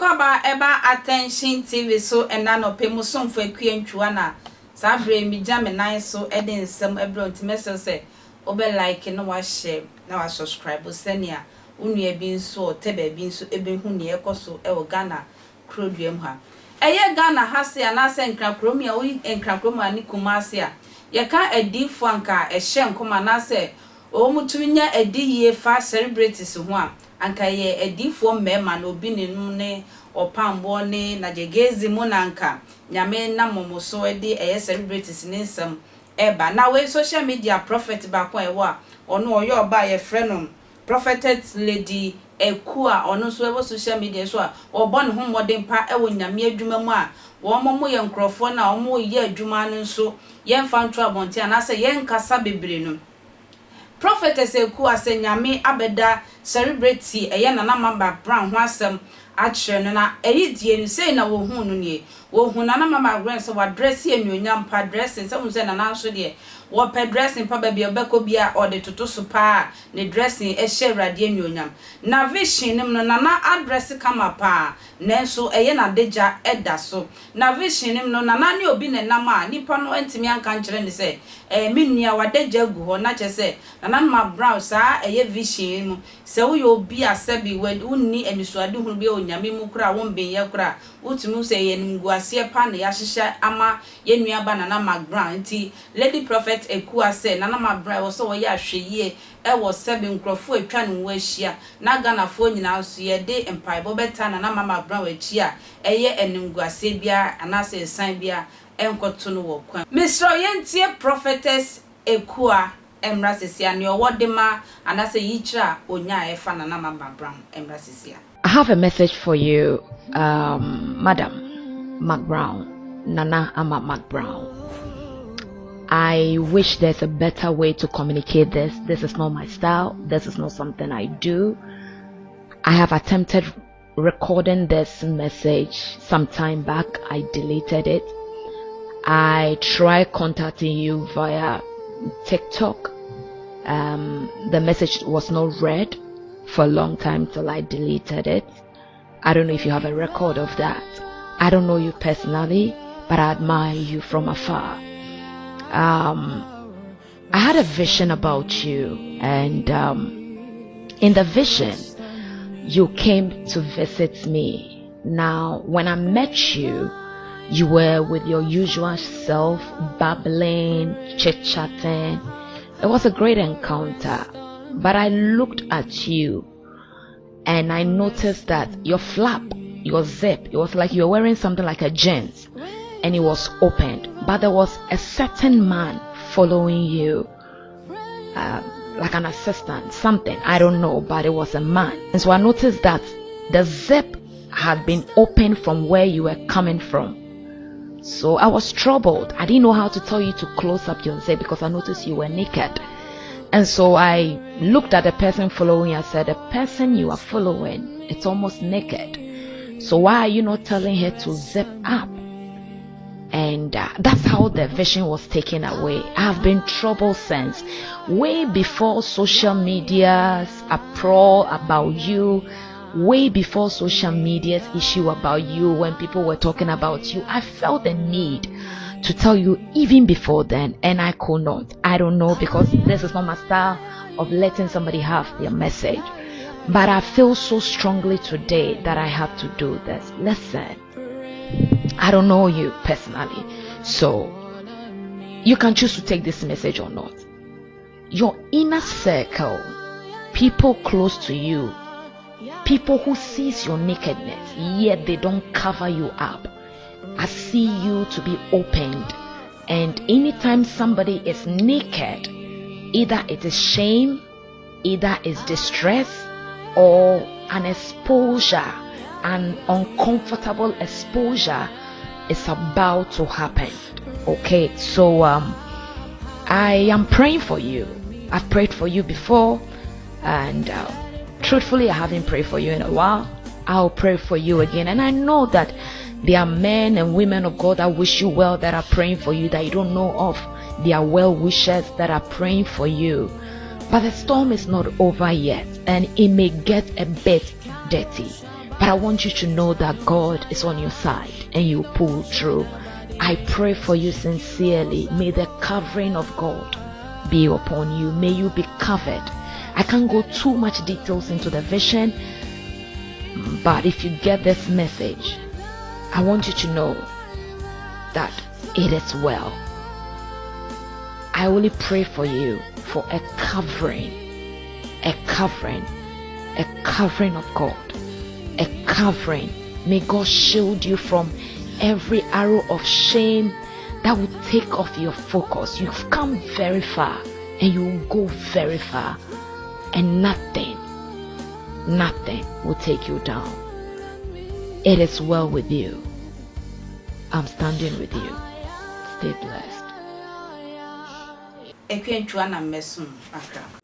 Okwaba eba attention TV so ena no pemu so mfo akuantwa na sabre mi jame nan so ede nsem ebro ntimese se obe like no wa share na wa subscribe senia unua bi nso tebe bi nso ebe hu ne ekoso e wo Ghana kroduam ha eye Ghana ha se anase nkra krom ya oyi nkra krom ani Kumasi a ye ka adifo anka ehye nkoma na se o mutunya adiye fa celebrities ho a anka ye adifo mmema na obi ne opambo ne na jegezi mu na nka nyame na momoso ede eye celebrities ne nsem eba na we social media prophet ba kwa ewa ono oyo oba ye friend prophetess lady Ekua ono so ebo social media so a obo ne ho modern pa ewo nyame adwuma mu a wo momo ye nkrofo na omo ye adwuma no so ye mfa ntro abonte anase ye nkasa bebre no prophetess Ekua se nyame abeda celebrity eye nana mamba brown ho asem achre no na eyi die no sei na wo hu no nie wo hu nana mama grand so wa dress ye nyonyam pa dressing se hu se nana so de wo pe dressing pa ba bia obeko bia o de toto so pa ne dressing e hye rade nyonyam na vision nim no nana address kama pa nenso eye na deja eda so na vision nim no nana ne obi ne nam a nipa no antimi anka nkere ne se menua wa deja gu ho na che se nana ma brown sa eye vision mu se wo yo obi asabi wonni enisuade hu bi onyame mu kura wo mbenye kura utumu se ye nguase pa na ya hyehya ama ye nua ba nana ma brown nti lady prophet Ekua se nana ma brown wo so wo ya hweye e wo sebe nkrofo atwa ne wo ahia na Ghana fo nyina so ye de empire bo beta nana mama brown achia eye enunguase bia anase san bia enkoto no wo kwan Mr. Yentie prophetess Ekua emrasesia ne owodema anase yichira onya efa nana mama brown emrasesia. I have a message for you, Madam McBrown, Nana Ama McBrown. I wish there's a better way to communicate this. This is not my style. This is not something I do. I have attempted recording this message some time back. I deleted it. I tried contacting you via TikTok. The message was not read for a long time till I deleted it. I don't know if you have a record of that. I don't know you personally, but I admire you from afar. I had a vision about you, and in the vision you came to visit me. Now when I met you, you were with your usual self, babbling, chit-chatting. It was a great encounter. But I looked at you and I noticed that your flap, your zip, it was like you were wearing something like a jeans and it was opened. But there was a certain man following you, like an assistant, something, I don't know, but it was a man. And so I noticed that the zip had been opened from where you were coming from. So I was troubled. I didn't know how to tell you to close up your zip because I noticed you were naked. And so I looked at the person following. I said, the person you are following, it's almost naked. So why are you not telling her to zip up? And that's how the vision was taken away. I have been troubled since. Way before social media's uproar about you, way before social media's issue about you, when people were talking about you, I felt the need to tell you even before then, and I could not. I don't know, because this is not my style of letting somebody have their message, but I feel so strongly today that I have to do this. Listen, I don't know you personally, so you can choose to take this message or not. Your inner circle, people close to you, people who sees your nakedness yet they don't cover you up, I see you to be opened. And anytime somebody is naked, either it is shame, either it's distress, or an exposure, an uncomfortable exposure is about to happen. Okay, so I am praying for you. I've prayed for you before, and truthfully I haven't prayed for you in a while. I'll pray for you again, and I know that there are men and women of God that wish you well, that are praying for you, that you don't know of. There are well wishers that are praying for you. But the storm is not over yet, and it may get a bit dirty. But I want you to know that God is on your side and you pull through. I pray for you sincerely. May the covering of God be upon you. May you be covered. I can't go too much details into the vision, but if you get this message, I want you to know that it is well. I only pray for you for a covering of God, a covering. May God shield you from every arrow of shame that will take off your focus. You've come very far and you will go very far, and nothing will take you down. It is well with you. I'm standing with you. Stay blessed. Ekwentua na mesum akra.